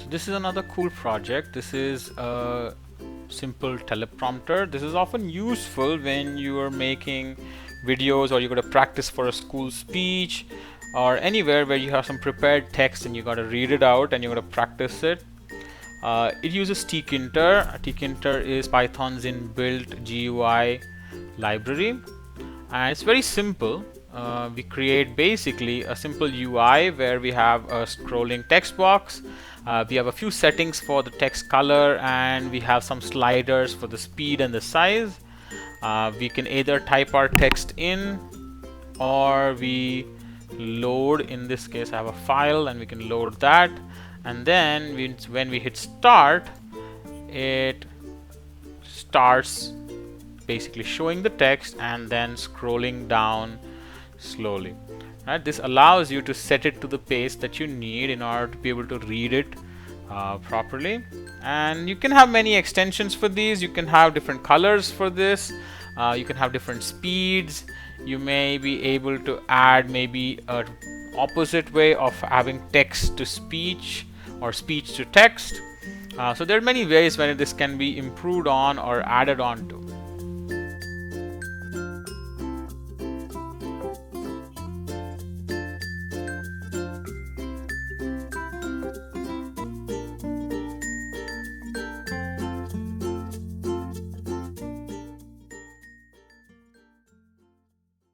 This is another cool project. This is a simple teleprompter. This is often useful when you are making videos or you got to practice for a school speech or anywhere where you have some prepared text and you got to read it out and you got to practice it. It uses tkinter. Tkinter is Python's inbuilt GUI library, and it's very simple. We create basically a simple UI where we have a scrolling text box. We have a few settings for the text color, and we have some sliders for the speed and the size. We can either type our text in, or we load. In this case, I have a file and we can load that, and then when we hit start, it starts basically showing the text and then scrolling down slowly. Right? This allows you to set it to the pace that you need in order to be able to read it properly. And you can have many extensions for these. You can have different colors for this. You can have different speeds. You may be able to add maybe a opposite way of having text to speech or speech to text. So there are many ways where this can be improved on or added on to.